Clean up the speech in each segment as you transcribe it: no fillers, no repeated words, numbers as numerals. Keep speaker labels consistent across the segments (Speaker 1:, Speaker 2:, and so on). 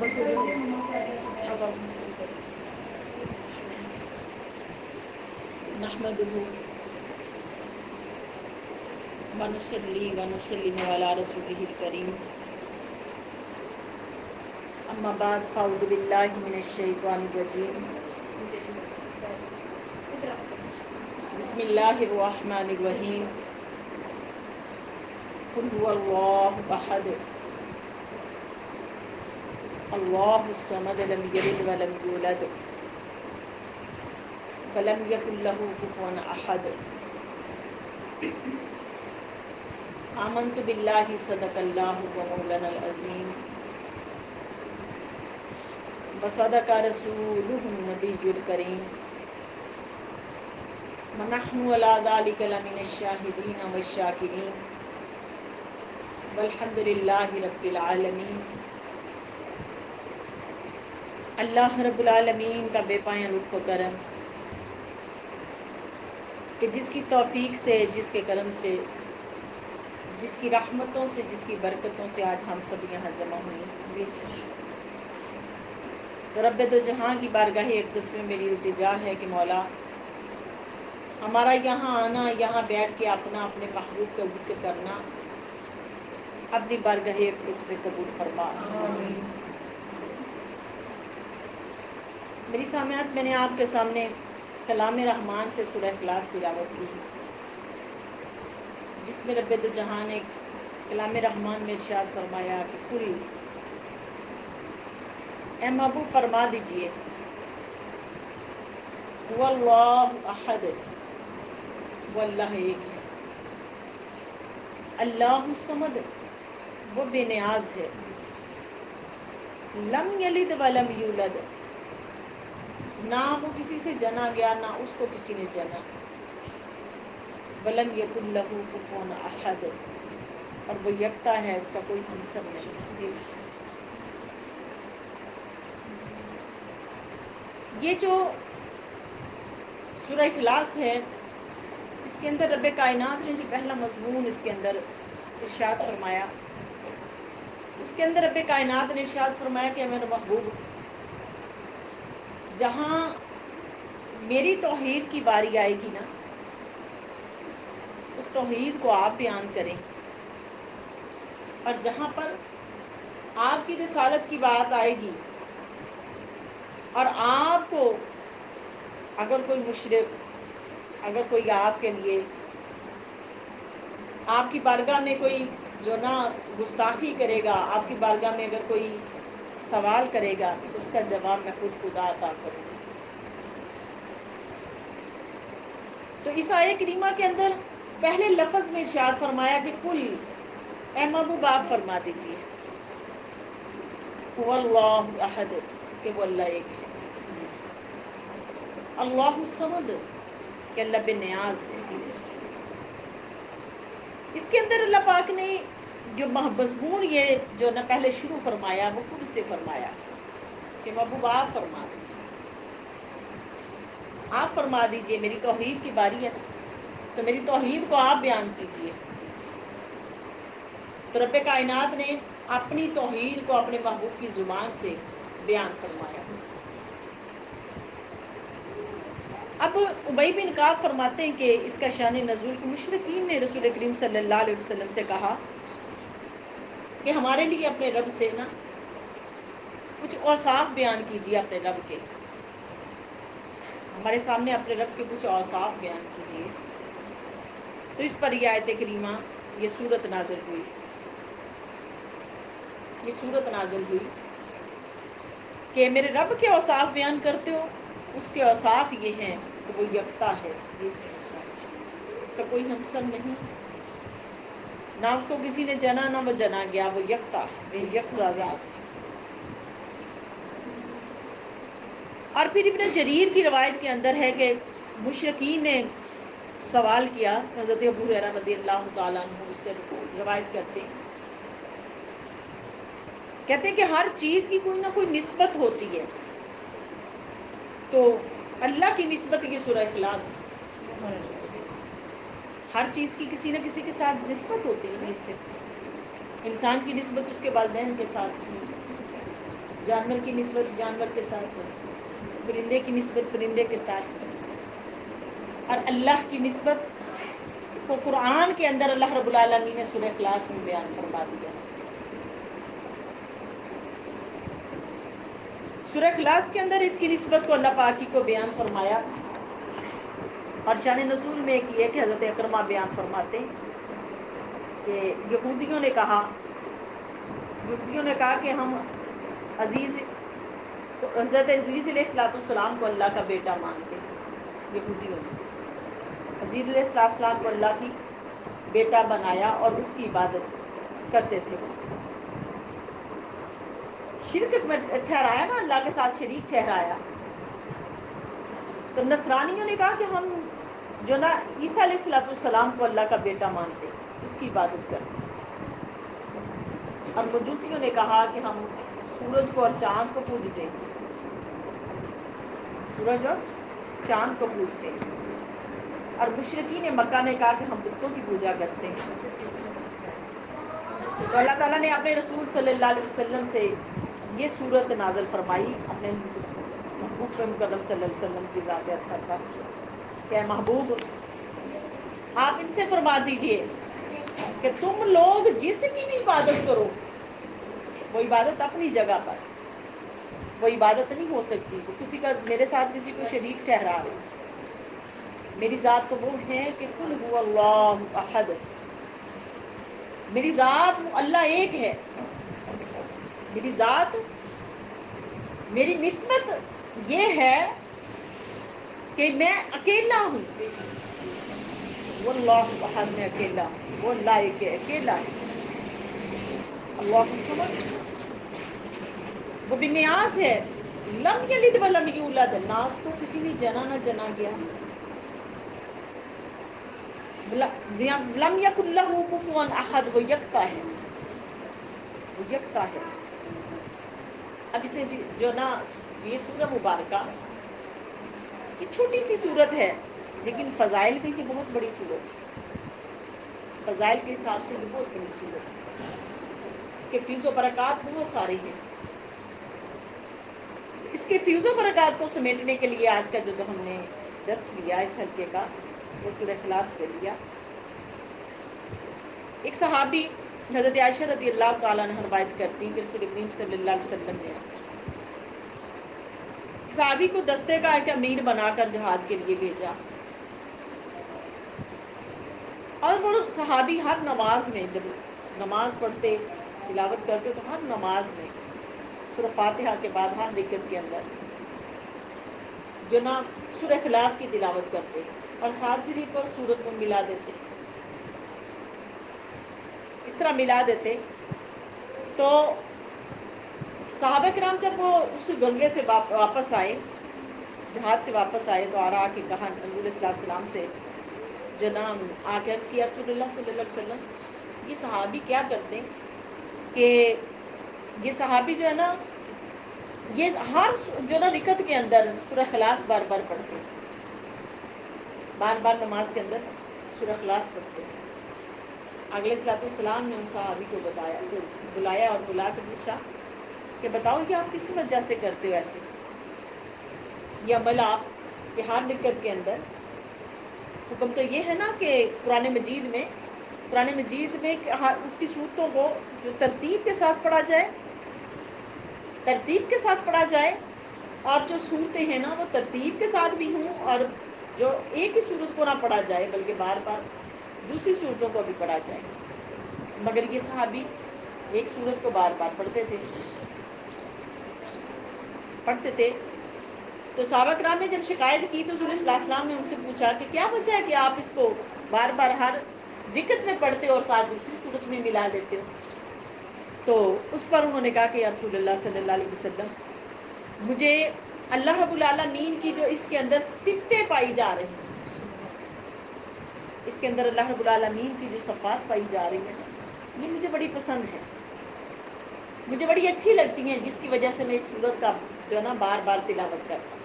Speaker 1: بس ہو گیا نحمده ونصلي ونسلم على رسوله الكريم اما بعد فاعوذ بالله من الشیطان الرجیم بسم اللہ الرحمن الرحیم قل هو اللہ احد اللہ الصمد لم یلد ولم یولد ولم یکن له کفوا احد آمنت باللہ صدق اللہ ومولانا العظیم وصدق رسولہ النبی الکریم ونحن علی ذلک لمن الشاہدین والشاکرین والحمد للہ رب العالمین۔ اللہ رب العالمین کا بے پایاں لطف و کرم کہ جس کی توفیق سے، جس کے کرم سے، جس کی رحمتوں سے، جس کی برکتوں سے آج ہم سب یہاں جمع ہوئے، تو رب دو جہاں کی بارگاہ اقدس میں میری التجا ہے کہ مولا ہمارا یہاں آنا، یہاں بیٹھ کے اپنے محبوب کا ذکر کرنا اپنی بارگاہ اقدس میں قبول فرما۔ میری سامعات، میں نے آپ کے سامنے کلام رحمان سے سورہ اخلاص تلاوت کی، جس میں رب دو جہاں نے کلام رحمان میں ارشاد فرمایا کہ کل اے محبوب فرما دیجئے هو اللہ احد، وہ اللہ ایک ہے، اللہ الصمد، وہ بے نیاز ہے، لم یلد ولم یولد، نہ وہ کسی سے جنا گیا، نہ اس کو کسی نے جنا، ولم یکن لہ کفوا احد، اور وہ یکتا ہے، اس کا کوئی ہمسر نہیں۔ یہ جو سورہ اخلاص ہے، اس کے اندر رب کائنات نے جو پہلا مضمون اس کے اندر ارشاد فرمایا، اس کے اندر رب کائنات نے ارشاد فرمایا کہ میرے محبوب، جہاں میری توحید کی باری آئے گی نا، اس توحید کو آپ بیان کریں، اور جہاں پر آپ کی رسالت کی بات آئے گی اور آپ کو اگر کوئی مشرک، اگر کوئی آپ کے لیے، آپ کی بارگاہ میں کوئی جو نا گستاخی کرے گا، آپ کی بارگاہ میں اگر کوئی سوال کرے گا، اس کا جواب میں خود خدا عطا کروں گی۔ تو اس آیہ کریمہ کے اندر پہلے لفظ میں ارشاد فرمایا کہ کل اے محبوب آپ فرما دیجئے هو اللہ احد، کہ وہ اللہ ایک ہے، اللہ الصمد، کہ اللہ بے نیاز ہے۔ اس کے اندر اللہ پاک نے جو مضمون یہ جو نہ پہلے شروع فرمایا، وہ خود سے فرمایا کہ محبوب آپ فرما دیجئے، آپ فرما دیجئے، میری توحید کی باری ہے تو میری توحید کو آپ بیان کیجئے۔ تو رب کائنات نے اپنی توحید کو اپنے محبوب کی زبان سے بیان فرمایا۔ اب ابی بن کعب فرماتے ہیں کہ اس کا شان نزول کہ مشرکین نے رسول کریم صلی اللہ علیہ وسلم سے کہا کہ ہمارے لیے اپنے رب سے نا کچھ اوصاف بیان کیجیے، اپنے رب کے، ہمارے سامنے اپنے رب کے کچھ اوصاف بیان کیجیے۔ تو اس پر یہ آیت کریمہ، یہ سورت نازل ہوئی، یہ سورت نازل ہوئی کہ میرے رب کے اوصاف بیان کرتے ہو، اس کے اوصاف یہ ہیں کہ وہ یکتا ہے، اس کا کوئی ہمسر نہیں، نہ اس کو کسی نے جنا نہ وہ جنا گیا، وہ یکتا ہے، وہ یکتا ذات ہے۔ اور پھر ابن جریر کی روایت کے اندر ہے کہ مشرکین نے سوال کیا، حضرت ابو ہریرہ رضی اللہ تعالیٰ عنہ اس سے روایت کرتے ہیں، کہتے ہیں کہ ہر چیز کی کوئی نہ کوئی نسبت ہوتی ہے، تو اللہ کی نسبت یہ سورہ اخلاص ہے۔ ہر چیز کی کسی نہ کسی کے ساتھ نسبت ہوتی ہے نا، انسان کی نسبت اس کے والدین کے ساتھ، جانور کی نسبت جانور کے ساتھ ہے، پرندے کی نسبت پرندے کے ساتھ ہے، اور اللہ کی نسبت کو قرآن کے اندر اللہ رب العالمین نے سورہ اخلاص میں بیان فرما دیا۔ سورہ اخلاص کے اندر اس کی نسبت کو اللہ پاک کو بیان فرمایا، اور شان نزول میں ایک یہ کہ حضرت اکرمہ بیان فرماتے کہ یہودیوں نے کہا کہ ہم حضرت عزیز علیہ السلام کو اللہ کا بیٹا مانتے ہیں۔ یہودیوں نے عزیز علیہ السلام کو اللہ کی بیٹا بنایا اور اس کی عبادت کرتے تھے، شرک میں ٹھہرایا نا، اللہ کے ساتھ شریک ٹھہرایا۔ تو نصرانیوں نے کہا کہ ہم جو نا عیسیٰ علیہ السلام کو اللہ کا بیٹا مانتے، اس کی عبادت کرتے، اور مجوسیوں نے کہا کہ ہم سورج کو اور چاند کو پوجتے ہیں، سورج اور چاند کو پوجتے ہیں، اور مشرکین مکہ نے کہا کہ ہم بتوں کی پوجا کرتے ہیں۔ تو اللہ تعالیٰ نے اپنے رسول صلی اللہ علیہ وسلم سے یہ صورت نازل فرمائی، اپنے محبوب مکرم صلی اللہ علیہ وسلم کی ذات اطہر پر، کہ اے محبوب آپ ان سے فرما دیجئے کہ تم لوگ جس کی بھی عبادت کرو، وہ عبادت اپنی جگہ پر، وہ عبادت نہیں ہو سکتی وہ کسی کا میرے ساتھ کسی کو شریک ٹھہرا رہے۔ میری ذات تو وہ ہے کہ قل هو اللہ احد، میری ذات اللہ ایک ہے، میری ذات، میری نسبت یہ ہے کہ میں اکیلا ہوں، واللہ احد، میں اکیلا ہوں، وہ اللہ ایک ہے، اکیلا ہے، اللہ الصمد، وہ بے نیاز ہے، لم یلد ولم یولد، نہ اس کو کسی نے جنا نہ جنا گیا، لم یکن لہ کفوا احد، وہ یکتا ہے، وہ یکتا ہے۔ اب اسے جو نا یہ سورہ مبارکہ یہ چھوٹی سی سورت ہے، لیکن فضائل میں یہ بہت بڑی سورت ہے، فضائل کے حساب سے یہ بہت بڑی سورت ہے، اس کے فیض و برکات بہت سارے ہیں۔ اس کے فیض و برکات کو سمیٹنے کے لیے آج کا جو ہم نے درس لیا اس حلقے کا، وہ سورہ اخلاص پہ لیا۔ ایک صحابی حضرت عائشہ رضی اللہ تعالیٰ عنہ روایت کرتی ہیں کہ رسول کریم صلی اللہ علیہ وسلم نے صحابی کو دستے کا ایک امیر بنا کر جہاد کے لیے بھیجا، اور وہ صحابی ہر نماز میں جب نماز پڑھتے تلاوت کرتے تو ہر نماز میں سورہ فاتحہ کے بعد ہر رکعت کے اندر جو نا سورہ اخلاص کی تلاوت کرتے اور ساتھ پھر ایک اور سورت کو ملا دیتے، اس طرح ملا دیتے۔ تو صحابہ کرام جب وہ اس غزوے سے واپس آئے، جہاد سے واپس آئے، تو آ کے کہا حضور صلی اللہ علیہ وسلم سے، جناب آ کے عرض کیا رسول اللہ صلی اللہ علیہ وسلم، یہ صحابی کیا کرتے ہیں کہ یہ صحابی جو ہے نا یہ ہر جو نا رکعت کے اندر سورہ اخلاص بار بار پڑھتے ہیں، بار بار نماز کے اندر سورہ اخلاص پڑھتے ہیں۔ اگلے صلاۃ السلام نے اس صحابی کو بلایا اور بلا کے پوچھا کہ بتاؤ کہ آپ کس وجہ سے کرتے ہو ایسے یہ عمل، آپ کہ ہر رکعت کے اندر حکم تو یہ ہے نا کہ قرآن مجید میں اس کی صورتوں کو جو ترتیب کے ساتھ پڑھا جائے، ترتیب کے ساتھ پڑھا جائے، اور جو صورتیں ہیں نا وہ ترتیب کے ساتھ بھی ہوں، اور جو ایک ہی صورت کو نہ پڑھا جائے بلکہ بار بار دوسری صورتوں کو بھی پڑھا جائے، مگر یہ صحابی ایک صورت کو بار بار پڑھتے تھے۔ تو صحابہ کرام نے جب شکایت کی تو رسول صلی اللہ علیہ وسلم نے ان سے پوچھا کہ کیا وجہ ہے کہ آپ اس کو بار بار ہر رکعت میں پڑھتے ہو اور ساتھ دوسری صورت میں ملا دیتے ہو؟ تو اس پر انہوں نے کہا کہ یا رسول اللہ صلی اللہ علیہ وسلم، مجھے اللہ رب العالمین کی جو اس کے اندر صفتیں پائی جا رہی ہیں، اس کے اندر اللہ رب العالمین کی جو صفات پائی جا رہی ہیں یہ مجھے بڑی پسند ہے، مجھے بڑی اچھی لگتی ہیں، جس کی وجہ سے میں اس صورت کا جو ہے نا بار بار تلاوت کرتا ہوں،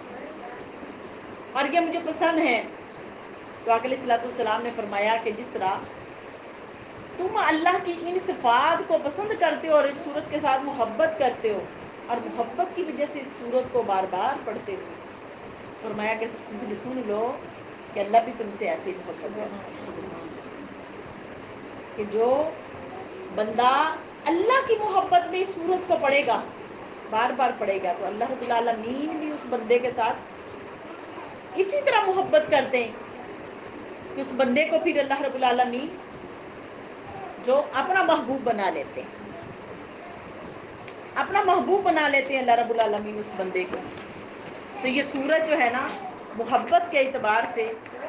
Speaker 1: اور یہ مجھے پسند ہے۔ تو آقا علیہ الصلوۃ والسلام نے فرمایا کہ جس طرح تم اللہ کی ان صفات کو پسند کرتے ہو اور اس صورت کے ساتھ محبت کرتے ہو، اور محبت کی وجہ سے اس سورت کو بار بار پڑھتے ہوئے فرمایا کہ سن لو کہ اللہ بھی تم سے ایسے ہی محبت کرتا ہے، کہ جو بندہ اللہ کی محبت میں اس سورت کو پڑھے گا، بار بار پڑھے گا، تو اللہ رب العالمین بھی اس بندے کے ساتھ اسی طرح محبت کرتے ہیں کہ اس بندے کو پھر اللہ رب العالمین جو اپنا محبوب بنا لیتے ہیں، اپنا محبوب بنا لیتے ہیں اللہ رب العالمین اس بندے کو۔ تو یہ سورت جو ہے نا محبت کے اعتبار سے،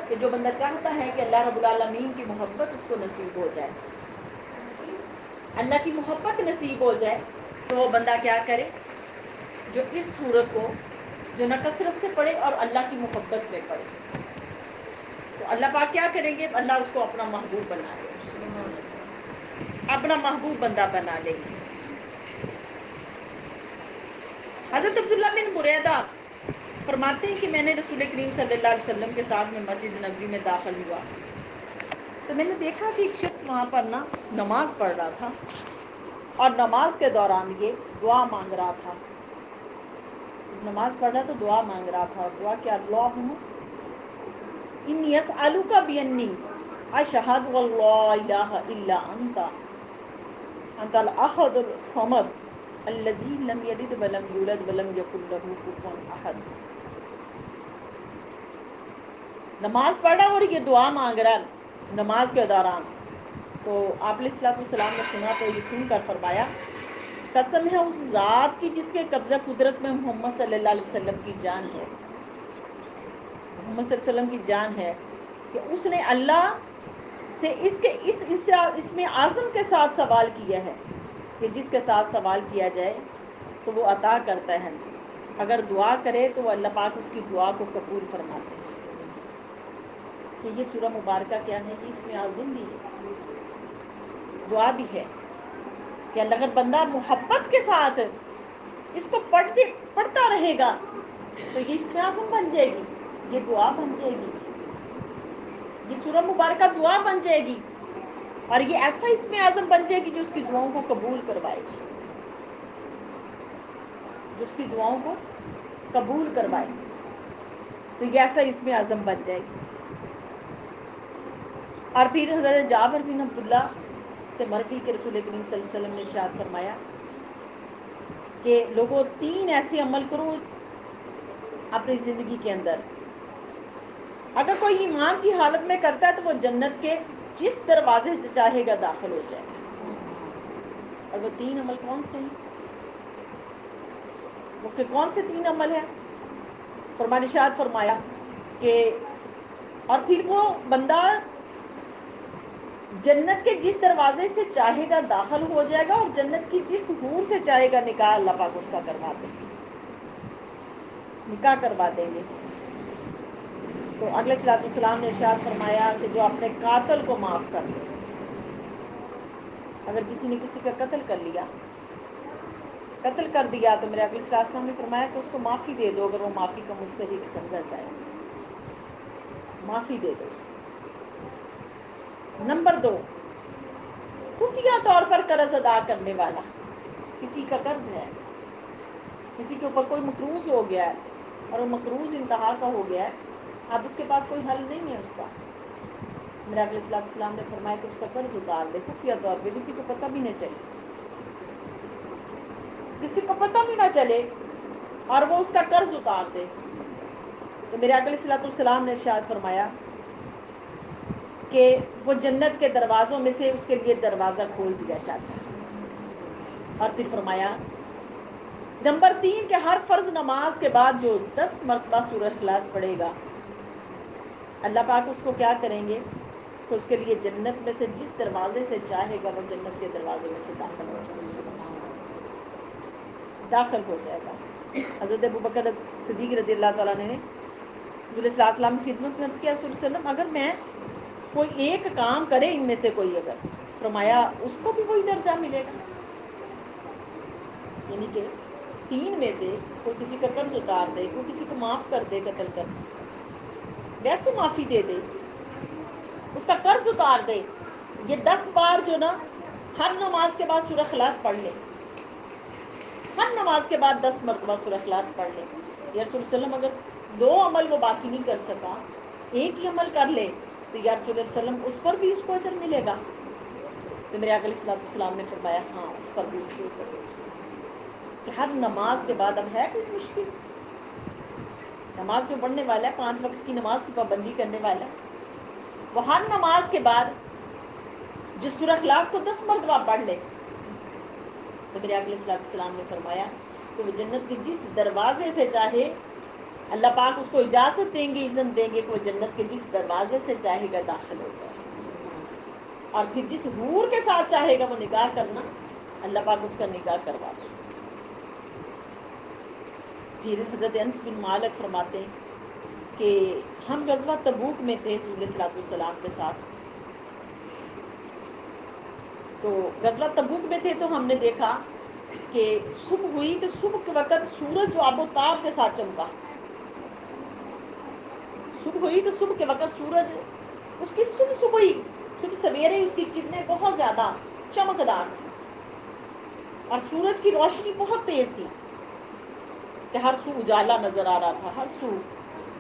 Speaker 1: کہ جو بندہ چاہتا ہے کہ اللہ رب العالمین کی محبت اس کو نصیب ہو جائے، اللہ کی محبت نصیب ہو جائے، تو وہ بندہ کیا کرے، جو اس سورت کو جو نہ کثرت سے پڑھے اور اللہ کی محبت میں پڑھے، تو اللہ پاک کیا کریں گے، اللہ اس کو اپنا محبوب بنا لے گے، اپنا محبوب بندہ بنا لیں گے۔ حضرت عبداللہ بن بریدہ فرماتے ہیں کہ میں نے رسول کریم صلی اللہ علیہ وسلم کے ساتھ میں مسجد نبوی میں داخل ہوا، تو میں نے دیکھا کہ ایک شخص وہاں پر نا نماز پڑھ رہا تھا، اور نماز کے دوران یہ دعا مانگ رہا تھا، نماز پڑھ رہا تو دعا مانگ رہا تھا، اور دعا کہ اللہم انی اسألک بانی اشہد واللہ الہ الا انت انت الاحد الصمد الذی لم یلد ولم یولد ولم یکن لہ کفوا احد۔ نماز پڑھ رہا اور یہ دعا مانگ رہا نماز کے دوران، تو آپ علیہ الصلوۃ والسلام نے سنا، تو یہ سن کر فرمایا قسم ہے اس ذات کی جس کے قبضہ قدرت میں محمد صلی اللہ علیہ وسلم کی جان ہے، محمد صلی اللہ علیہ وسلم کی جان ہے، کہ اس نے اللہ سے اس میں اعظم کے ساتھ سوال کیا ہے، کہ جس کے ساتھ سوال کیا جائے تو وہ عطا کرتا ہے، اگر دعا کرے تو وہ اللہ پاک اس کی دعا کو قبول فرماتے ہیں۔ کہ یہ سورہ مبارکہ کیا ہے، یہ اس میں اعظم بھی ہے، دعا بھی ہے، کہ اگر بندہ محبت کے ساتھ اس کو پڑھتا رہے گا تو یہ اس میں اعظم بن جائے گی، یہ دعا بن جائے گی، یہ سورہ مبارکہ دعا بن جائے گی، اور یہ ایسا اس میں اعظم بن جائے گی جو اس کی دعاؤں کو قبول کروائے گی، جو اس کی دعاؤں کو قبول کروائے گی، تو یہ ایسا اس میں اعظم بن جائے گی۔ اور پھر حضرت جابر بن عبداللہ سے مروی کہ رسول کریم صلی اللہ علیہ وسلم نے ارشاد فرمایا کہ لوگوں 3 ایسے عمل کرو اپنی زندگی کے اندر، اگر کوئی ایمان کی حالت میں کرتا ہے تو وہ جنت کے جس دروازے سے چاہے گا داخل ہو جائے گا۔ اور وہ 3 عمل کون سے ہیں، وہ کہ کون سے 3 عمل ہیں، ارشاد فرمایا کہ اور پھر وہ بندہ جنت کے جس دروازے سے چاہے گا داخل ہو جائے گا، اور جنت کی جس حور سے چاہے گا نکاح اللہ پاک اس کا کروا دیں گے، نکاح کروا دیں گے۔ تو اگلے صلوات والسلام نے ارشاد فرمایا کہ جو اپنے قاتل کو معاف کر دے، اگر کسی نے کسی کا قتل کر دیا تو میرے اگلے صلوات والسلام نے فرمایا کہ اس کو معافی دے دو، اگر وہ معافی کا مستحق سمجھا جائے معافی دے دو اس کو۔ نمبر 2، خفیہ طور پر قرض ادا کرنے والا، کسی کا قرض ہے، کسی کے اوپر کوئی مقروض ہو گیا ہے، اور وہ مقروض انتہا کا ہو گیا ہے، اب اس کے پاس کوئی حل نہیں ہے اس کا، میرے علیہ السلام نے فرمایا کہ اس کا قرض اتار دے، خفیہ طور پہ، کسی کو پتہ بھی نہ چلے، کسی کو پتہ بھی نہ چلے، اور وہ اس کا قرض اتار دے۔ تو میرے آقا علیہ السلام نے ارشاد فرمایا کہ وہ جنت کے دروازوں میں سے اس کے لیے دروازہ کھول دیا جاتا ہے۔ اور پھر فرمایا نمبر 3 کہ ہر فرض نماز کے بعد جو 10 مرتبہ سورہ اخلاص پڑھے گا، اللہ پاک اس کو کیا کریں گے، تو اس کے لیے جنت میں سے جس دروازے سے چاہے گا وہ جنت کے دروازوں میں سے داخل ہو جائے گا۔ حضرت ابوبکر صدیق رضی اللہ تعالیٰ نے رسول صلی اللہ علیہ وسلم کی خدمت میں عرض کیا، رسول اللہ علیہ وسلم اگر میں کوئی ایک کام کرے ان میں سے کوئی، اگر فرمایا اس کو بھی وہی درجہ ملے گا، یعنی کہ 3 میں سے کوئی کسی کا قرض اتار دے، کوئی کسی کو معاف کر دے، قتل کر ویسے معافی دے دے، اس کا قرض اتار دے، یہ 10 بار جو نا ہر نماز کے بعد سورہ اخلاص پڑھ لے، ہر نماز کے بعد 10 مرتبہ سورہ اخلاص پڑھ لے. یا رسول اللہ علیہ وسلم اگر 2 عمل وہ باقی نہیں کر سکا، ایک ہی عمل کر لے تو یا رسول اللہ علیہ وسلم اس پر بھی اس کو اجر ملے گا؟ تو میرے آقا علیہ السلام نے فرمایا ہاں اس پر بھی اس کو اجر ملے گا. کہ ہر نماز کے بعد اب ہے کوئی مشکل؟ نماز جو پڑھنے والا ہے 5 وقت کی نماز کی پابندی کرنے والا ہے، وہ ہر نماز کے بعد جو سورہ اخلاص کو 10 مرتبہ پڑھ لے تو میرے آقا علیہ السلام نے فرمایا کہ وہ جنت کے جس دروازے سے چاہے، اللہ پاک اس کو اجازت دیں گے، اذن دیں گے کہ وہ جنت کے جس دروازے سے چاہے گا داخل ہو جائے، اور پھر جس حور کے ساتھ چاہے گا وہ نکاح کرنا، اللہ پاک اس کا نکاح کروا دے. پھر حضرت انس بن مالک فرماتے ہیں کہ ہم غزوہ تبوک میں تھے رسول صلی اللہ علیہ وسلم کے ساتھ. تو غزوہ تبوک میں تھے تو ہم نے دیکھا کہ صبح ہوئی تو صبح کے وقت سورج جو آب و تاب کے ساتھ چمکا. صبح ہوئی تو صبح کے وقت سورج اس کی صبح سویرے اس کی کرنیں بہت زیادہ چمکدار تھی اور سورج کی روشنی بہت تیز تھی کہ ہر سو اجالا نظر آ رہا تھا، ہر سو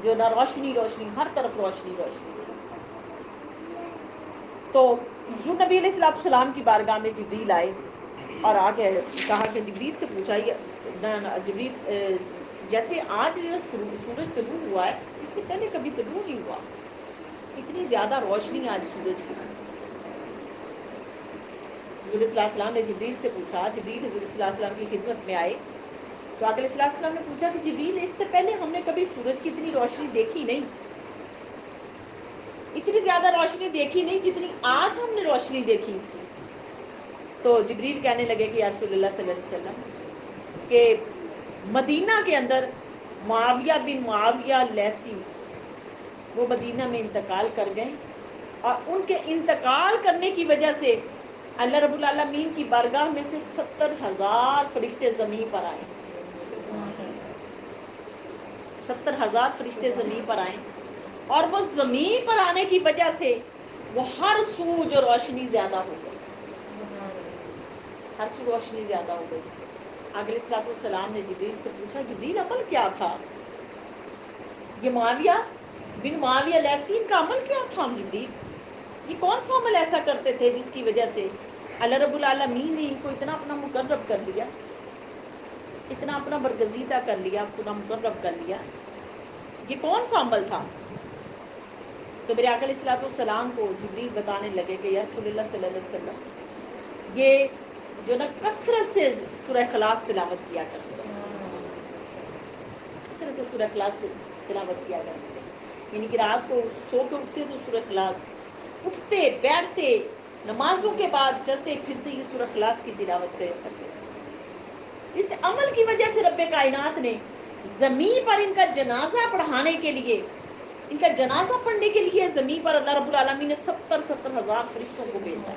Speaker 1: جو نہ روشنی ہر طرف روشنی تھی. تو حضور نبی علیہ السلام کی بارگاہ میں جبریل آئے اور آ کے کہا کہ جبریل سے پوچھا، جبریل جیسے آج سورج طلوع ہوا ہے اس سے پہلے کبھی طلوع نہیں ہوا، اتنی زیادہ روشنی آج سورج کی. حضور صلی اللہ علیہ وسلم نے جبریل سے پوچھا، جبریل حضور صلی اللہ علیہ وسلم کی خدمت میں آئے تو آقا صلی اللہ علیہ وسلم نے پوچھا کہ جبریل اس سے پہلے ہم نے کبھی سورج کی اتنی روشنی دیکھی نہیں، اتنی زیادہ روشنی دیکھی نہیں جتنی آج ہم نے روشنی دیکھی اس کی. تو جبریل کہنے لگے کہ یا رسول اللہ صلی اللہ علیہ وسلم کہ مدینہ کے اندر معاویہ بن معاویہ لیسی وہ مدینہ میں انتقال کر گئے، اور ان کے انتقال کرنے کی وجہ سے اللہ رب العالمین کی بارگاہ میں سے 70,000 فرشتے زمین پر آئے. 70,000 فرشتے زمین پر آئے، اور وہ زمین پر آنے کی وجہ سے وہ ہر سو جو روشنی زیادہ ہو گئی، ہر سو روشنی زیادہ ہو گئی. آقا علیہ السلام نے جبریل سے پوچھا جبریل عمل کیا تھا؟ یہ معاویہ بن معاویہ لیسین کا عمل کیا تھا جبریل؟ یہ کون سا عمل ایسا کرتے تھے جس کی وجہ سے اللہ رب العالمین نے ان کو اتنا اپنا مقرب کر لیا، اتنا اپنا برگزیدہ کر لیا، اپنا مقرب کر لیا؟ یہ کون سا عمل تھا؟ تو میرے آقا علیہ السلام کو جبریل بتانے لگے کہ یا رسول اللہ صلی اللہ علیہ وسلم یہ جو نا کثرت سے سورہ اخلاص تلاوت کیا کرتے ہیں، کثرت سے سورہ اخلاص سے تلاوت کیا کرتے ہیں. یعنی کہ رات کو سو کے اٹھتے تو سورہ اخلاص، اٹھتے بیٹھتے نمازوں کے بعد چلتے پھرتے یہ سورہ اخلاص کی تلاوت کرتے. اس عمل کی وجہ سے رب کائنات نے زمین پر ان کا جنازہ پڑھانے کے لیے، ان کا جنازہ پڑھنے کے لیے زمین پر اللہ رب العالمین نے 70,000 فرشتوں کو بھیجا.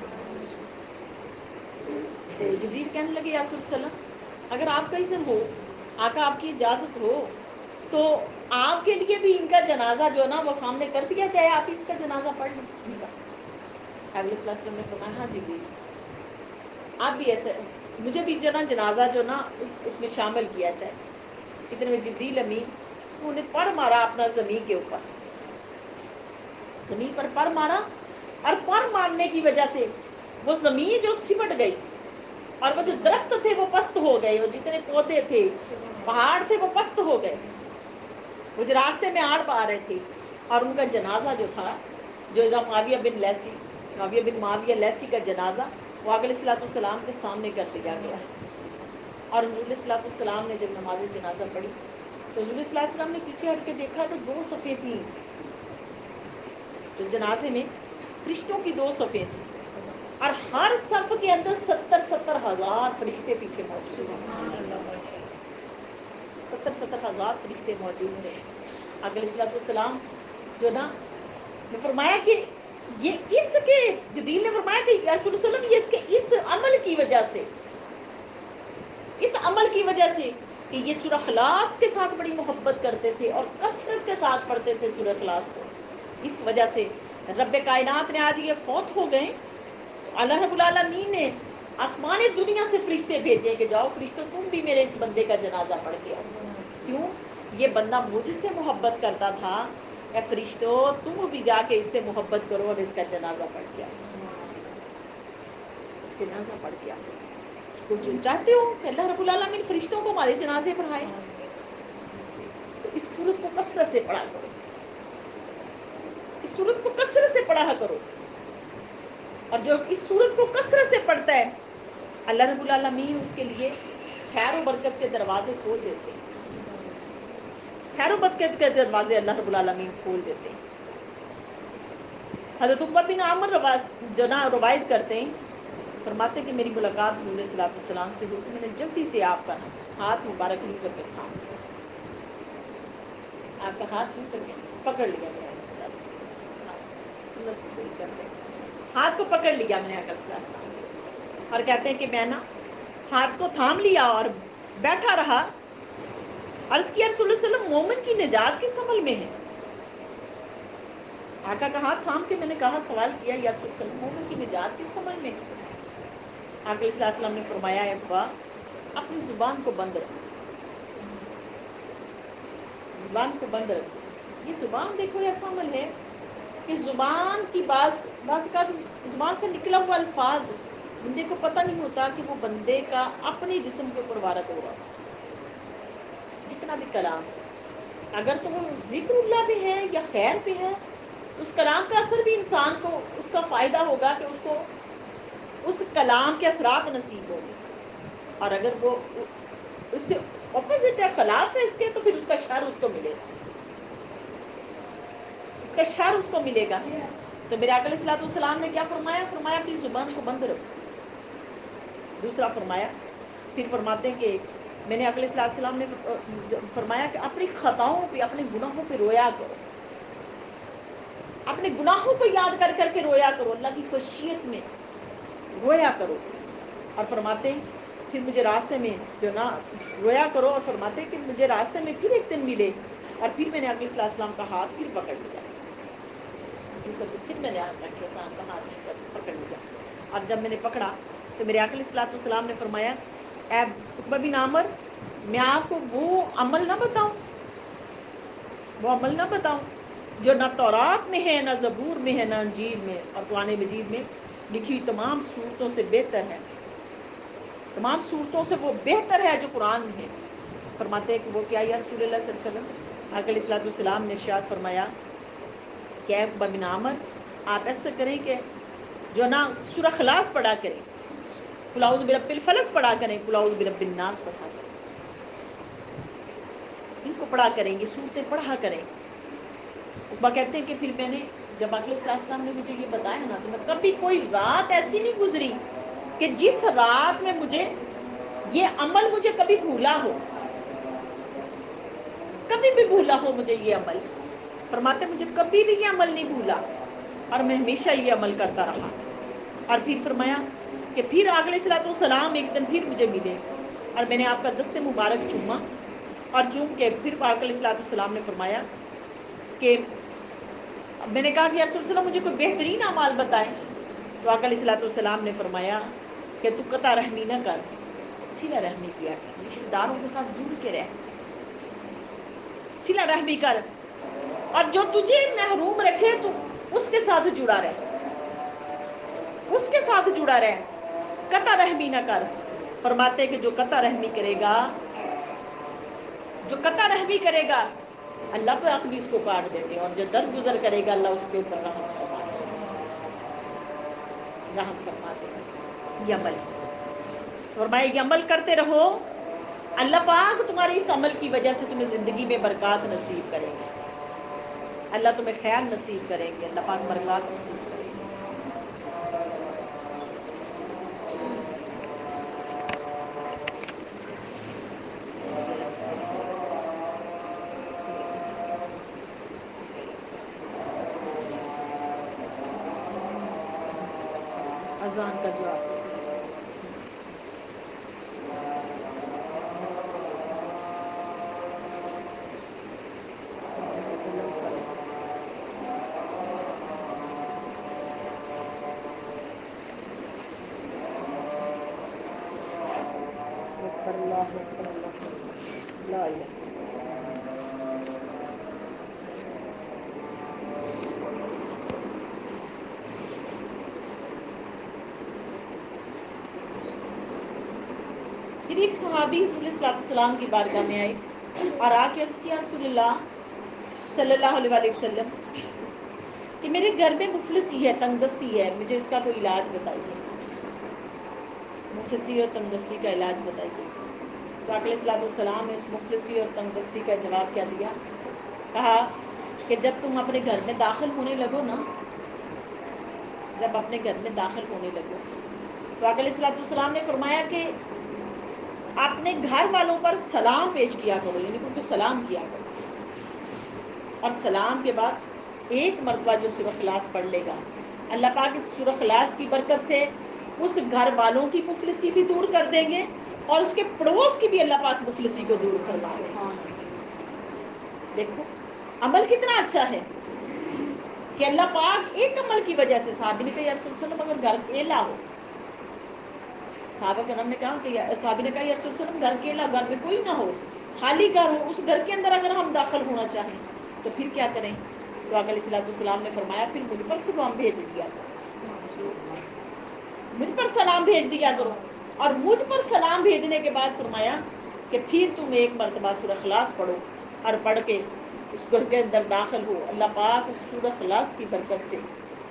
Speaker 1: تو جبریل کہنے لگے یا رسول اللہ اگر آپ کا اذن ہو، آقا آپ کی اجازت ہو تو آپ کے لیے بھی ان کا جنازہ جو ہے نا وہ سامنے کر دیا جائے، آپ اس کا جنازہ پڑھ لیں. علیہ السلام نے فرمایا ہاں جبریل آپ بھی ایسے مجھے بھی جو نا جنازہ جو نا اس میں شامل کیا جائے. اتنے میں جبریل امین انہوں نے پر مارا اپنا زمین کے اوپر، زمین پر پر مارا، اور پر مارنے کی وجہ سے وہ زمین جو سمٹ گئی اور وہ جو درخت تھے وہ پست ہو گئے، وہ جتنے پودے تھے پہاڑ تھے وہ پست ہو گئے، وہ جو راستے میں آڑ پا رہے تھے. اور ان کا جنازہ جو تھا جو معاویہ بن معاویہ لیسی کا جنازہ وہ آقا علیہ السلام کے سامنے کر دیا گیا. اور حضور علیہ السلام نے جب نماز جنازہ پڑھی تو حضور صلی اللہ علیہ وسلم نے پیچھے ہٹ کے دیکھا تو 2 صفیں تھیں، تو جنازے میں فرشتوں کی 2 صفیں تھیں، اور ہر صف کے اندر 70,000 فرشتے پیچھے موجود ہیں. 70,000 فرشتے موجود تھے. آقا علیہ السلام جو نا نے فرمایا کہ یہ اس کے جبریل نے فرمایا کہ یا رسول اللہ یہ اس عمل کی وجہ سے، اس عمل کی وجہ سے کہ یہ سورہ اخلاص کے ساتھ بڑی محبت کرتے تھے اور کثرت کے ساتھ پڑھتے تھے سورہ اخلاص کو، اس وجہ سے رب کائنات نے آج یہ فوت ہو گئے. تو اللہ رب العالمین نے آسمان دنیا سے فرشتے بھیجے کہ جاؤ فرشتوں تم بھی میرے اس بندے کا جنازہ پڑھ کے آؤ. کیوں؟ یہ بندہ مجھ سے محبت کرتا تھا، اے فرشتوں تم بھی جا کے اس سے محبت کرو اور اس کا جنازہ پڑھ کے آؤ. جنازہ پڑھ کے آؤ. کچھ چاہتے ہو کہ اللہ رب العالمین فرشتوں کو ہمارے جنازے پڑھائے؟ تو اس سورت کو کثرت سے پڑھا کرو، اس سورت کو کثرت سے پڑھا کرو. اور جو اس سورت کو کثرت سے پڑھتا ہے اللہ رب العالمین اس کے لیے خیر و برکت کے دروازے کھول دیتے ہیں. خیر و برکت کے دروازے اللہ رب العالمین کھول دیتے ہیں. حضرت عمر بن عامر روایت کرتے ہیں، فرماتے کہ میری ملاقات حضور علیہ الصلوۃ والسلام سے ہوئی تو میں نے جلدی سے آپ کا ہاتھ مبارک لی کر کے تھام لیا. آپ کا ہاتھ لی کر کے پکڑ لیا میں نے سنت کو پوری کرتے ہاتھ کو پکڑ لیا میں نے صلی اللہ علیہ وسلم اور کہتے ہیں کہ میں نا ہاتھ کو تھام لیا اور بیٹھا رہا. عرض کیا رسول اللہ صلی اللہ علیہ وسلم مومن کی نجات کس عمل میں ہے؟ آقا کا ہاتھ تھام کے میں نے کہا سوال کیا یا رسول اللہ علیہ وسلم مومن کی نجات کس عمل میں ہے؟ آقا صلی اللہ علیہ وسلم نے فرمایا ہے ابا اپنی زبان کو بند رکھو، زبان کو بند رکھو. یہ زبان دیکھو ایسا عمل ہے کہ زبان کی بعض کا زبان سے نکلا ہوا الفاظ بندے کو پتہ نہیں ہوتا کہ وہ بندے کا اپنے جسم کے اوپر وارد ہو رہا. جتنا بھی کلام اگر تو وہ ذکر اللہ بھی ہے یا خیر بھی ہے اس کلام کا اثر بھی انسان کو اس کا فائدہ ہوگا کہ اس کو اس کلام کے اثرات نصیب ہوں گے. اور اگر وہ اس سے اپوزٹ ہے، خلاف ہے اس کے، تو پھر اس کا شر اس کو ملے گا، اس کا شر اس کو ملے گا. تو میرے آقا علیہ الصلوۃ والسلام نے کیا فرمایا؟ فرمایا اپنی زبان کو بند رکھو. دوسرا فرمایا، پھر فرماتے ہیں کہ میں نے آقا علیہ الصلوۃ والسلام نے فرمایا کہ اپنی خطاؤں پہ اپنے گناہوں پہ رویا کرو، اپنے گناہوں کو یاد کر کر کے رویا کرو، اللہ کی خشیت میں رویا کرو. اور فرماتے ہیں پھر مجھے راستے میں جو نا رویا کرو، اور فرماتے کہ مجھے راستے میں پھر ایک دن ملے اور پھر میں نے آقا صلی اللہ علیہ وسلم کا ہاتھ پھر پکڑ لیا، پھر میں نے آقا صلی اللہ علیہ وسلم کا ہاتھ پکڑ لیا. اور جب میں نے پکڑا تو میرے آقا صلی اللہ علیہ وسلم نے فرمایا اے عقبہ بن عامر میں آپ کو وہ عمل نہ بتاؤں، وہ عمل نہ بتاؤں جو نہ تورات میں ہے، نہ زبور میں ہے، نہ انجیل میں، اور قرآن مجید میں لکھی تمام صورتوں سے بہتر ہے، تمام صورتوں سے وہ بہتر ہے جو قرآن میں ہے. فرماتے ہیں کہ وہ کیا یا رسول اللہ صلی اللہ علیہ وسلم؟ آقا علیہ الصلوۃ والسلام نے ارشاد فرمایا کہ اے عقبہ بن عامر آپ ایسا کریں کہ جو نا سورہ اخلاص پڑھا کریں، قل اعوذ برب الفلق پڑھا کریں، قل اعوذ برب الناس پڑھا کریں، ان کو پڑھا کریں، یہ صورتیں پڑھا کریں. عقبہ کہتے ہیں کہ پھر میں نے جب آقا صلی اللہ علیہ وسلم نے مجھے یہ بتایا نا تو میں کبھی کوئی رات ایسی نہیں گزری کہ جس رات میں مجھے یہ عمل مجھے کبھی بھولا ہو، کبھی بھی بھولا ہو مجھے یہ عمل. فرماتے مجھے کبھی بھی یہ عمل نہیں بھولا اور میں ہمیشہ یہ عمل کرتا رہا. اور پھر فرمایا کہ پھر آقا علیہ الصلوۃ والسلام ایک دن پھر مجھے ملے اور میں نے آپ کا دست مبارک چوما، اور چوم کے پھر آقا علیہ الصلوۃ والسلام نے فرمایا کہ میں نے کہا کہ یا رسول اللہ مجھے کوئی بہترین اعمال بتائیں. تو آقا علیہ الصلوۃ والسلام نے فرمایا کہ تو قطع رحمی نہ کر، صلہ رحمی کیا کر، رشتہ داروں کے ساتھ جڑ کے رہ، صلہ رحمی کر، اور جو تجھے محروم رکھے تو اس کے ساتھ جڑا رہ، اس کے ساتھ جڑا رہ، قطع رحمی نہ کر. فرماتے کہ جو قطع رحمی کرے گا، جو قطع رحمی کرے گا اللہ پاک بھی اس کو کاٹ دیتے ہیں، اور جو درگزر کرے گا اللہ اس کے اوپر رحم فرماتے ہیں. یہ عمل فرمایا یہ عمل کرتے رہو، اللہ پاک تمہاری اس عمل کی وجہ سے تمہیں زندگی میں برکات نصیب کریں گے، اللہ تمہیں خیر نصیب کریں گے، اللہ پاک برکات نصیب کریں گے. اذان کا جواب اللہ اکبر اللہ اکبر لا الہ پھر ایک صحابی رسول اللہ صلی اللہ علیہ وسلم کی بارگاہ میں آئے اور آ کے عرض کیا رسول اللہ صلی اللہ علیہ وسلم کہ میرے گھر میں مفلسی ہے، تنگ دستی ہے، مجھے اس کا کوئی علاج بتائیے، مفلسی اور تنگ دستی کا علاج بتائیے۔ تو آقا علیہ الصلوۃ والسلام نے اس مفلسی اور تنگ دستی کا جواب کیا دیا؟ کہا کہ جب تم اپنے گھر میں داخل ہونے لگو نا، جب اپنے گھر میں داخل ہونے لگو تو آقا علیہ الصلوۃ والسلام نے فرمایا کہ اپنے گھر والوں پر سلام پیش کیا کرو، یعنی ان کو سلام کیا کرو، اور سلام کے بعد ایک مرتبہ جو سورہ اخلاص پڑھ لے گا، اللہ پاک اس سورہ اخلاص کی برکت سے اس گھر والوں کی مفلسی بھی دور کر دیں گے اور اس کے پڑوس کی بھی اللہ پاک مفلسی کو دور فرما دیں گے۔ دیکھو عمل کتنا اچھا ہے کہ اللہ پاک ایک عمل کی وجہ سے، صحابی نے کہا یا رسول اللہ صلی اللہ علیہ وسلم اگر گھر اکیلا ہو، صحابہ کرام نے کہا کہ صحابی نے کہا یا رسول اللہ صلی اللہ علیہ وسلم گھر اکیلا، گھر میں کوئی نہ ہو، خالی گھر ہو، اس گھر کے اندر اگر ہم داخل ہونا چاہیں تو پھر کیا کریں؟ تو آقا علیہ الصلوۃ والسلام نے فرمایا پھر مجھ پر سلام بھیج دیا کرو، مجھ پر سلام بھیج دیا کرو، اور مجھ پر سلام بھیجنے کے بعد فرمایا کہ پھر تم ایک مرتبہ سورہ اخلاص پڑھو اور پڑھ کے اس گھر کے اندر داخل ہو، اللہ پاک اس سورہ اخلاص کی برکت سے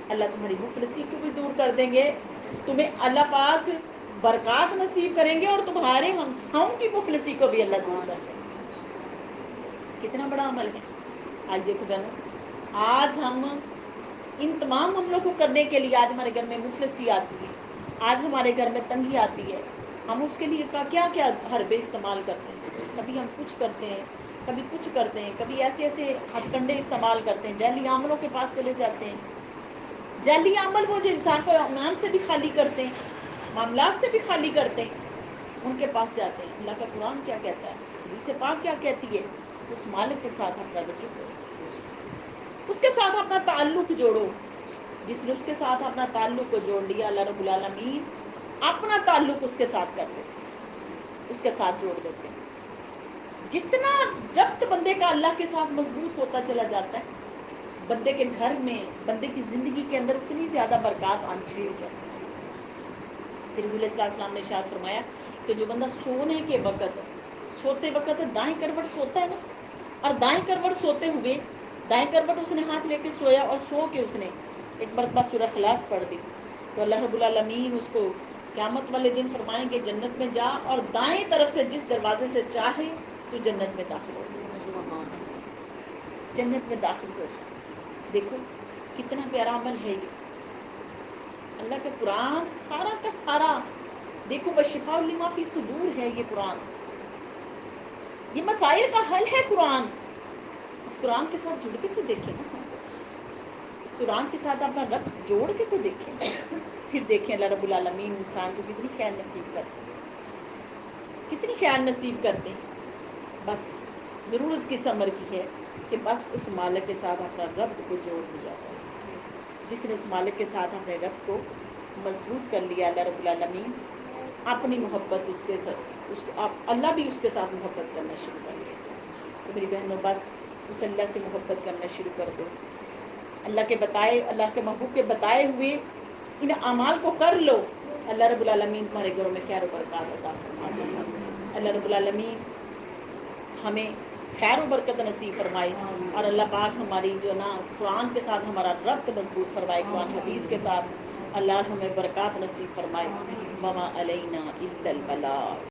Speaker 1: اللہ تمہاری مفلسی کو بھی دور کر دیں گے، تمہیں اللہ پاک برکات نصیب کریں گے اور تمہارے ہمساؤں کی مفلسی کو بھی اللہ دور کر دیں گے۔ کتنا بڑا عمل ہے۔ آج دیکھو بہنوں، آج ہم ان تمام عملوں کو کرنے کے لیے آج ہمارے گھر میں مفلسی آتی ہے، آج ہمارے گھر میں تنگی آتی ہے، ہم اس کے لیے کیا کیا حربے استعمال کرتے ہیں، کبھی ہم کچھ کرتے ہیں، کبھی کچھ کرتے ہیں، کبھی ایسے ایسے ہتھ کنڈے استعمال کرتے ہیں، جعلی عاملوں کے پاس چلے جاتے ہیں۔ جعلی عامل وہ جو انسان کو ایمان سے بھی خالی کرتے ہیں، معاملات سے بھی خالی کرتے ہیں، ان کے پاس جاتے ہیں۔ اللہ کا قرآن کیا کہتا ہے، حدیث پاک کیا کہتی ہے؟ اس مالک کے ساتھ اپنا رجوع کرو، اس کے ساتھ اپنا تعلق جوڑو۔ جس نے اس کے ساتھ اپنا تعلق کو جوڑ لیا، اللہ رب العالمین اپنا تعلق اس کے ساتھ کر دیتے ہیں، اس کے ساتھ جوڑ دیتے ہیں۔ جتنا ربط بندے کا اللہ کے ساتھ مضبوط ہوتا چلا جاتا ہے، بندے کے گھر میں، بندے کی زندگی کے اندر اتنی زیادہ برکات آنی شروع ہو جاتی ہے۔ پھر رسول اللہ صلی اللہ علیہ وسلم نے ارشاد فرمایا کہ جو بندہ سونے کے وقت، سوتے وقت دائیں کروٹ سوتا ہے نا، اور دائیں کروٹ سوتے ہوئے دائیں کروٹ اس نے ہاتھ لے کے سویا اور سو کے اس نے ایک مرتبہ سورہ اخلاص پڑھ دی، تو اللہ رب العالمین اس کو قیامت والے دن فرمائیں گے جنت میں جا اور دائیں طرف سے جس دروازے سے چاہے تو جنت میں داخل ہو جائے، جنت میں داخل ہو جائے۔ دیکھو کتنا پیارا عمل ہے یہ، اللہ کا قرآن سارا کا سارا، دیکھو وشفاء لما فی الصدور ہے یہ قرآن، یہ مسائل کا حل ہے قرآن۔ اس قرآن کے ساتھ جڑ کے تو دیکھیں نا، اس قرآن کے ساتھ اپنا ربط جوڑ کے تو دیکھیں، پھر دیکھیں اللہ رب العالمین انسان کو کتنی خیر نصیب کرتے ہیں، کتنی خیر نصیب کرتے ہیں۔ بس ضرورت کس امر کی ہے کہ بس اس مالک کے ساتھ اپنا ربط کو جوڑ لیا جائے۔ جس نے اس مالک کے ساتھ اپنے ربط کو مضبوط کر لیا، اللہ رب العالمین اپنی محبت اس کے ساتھ، اللہ بھی اس کے ساتھ محبت کرنا شروع کر دے۔ تو میری بہنوں بس اس اللہ سے محبت کرنا شروع کر دو، اللہ کے بتائے، اللہ کے محبوب کے بتائے ہوئے ان اعمال کو کر لو، اللہ رب العالمین تمہارے گھروں میں خیر و برکات عطا فرما دے گا۔ اللہ رب العالمین ہمیں خیر و برکت نصیب فرمائے، اور اللہ پاک ہماری جو نا قرآن کے ساتھ ہمارا ربط مضبوط فرمائے، قرآن حدیث کے ساتھ اللہ ہمیں برکات نصیب فرمائے۔ وما علینا الا البلاغ۔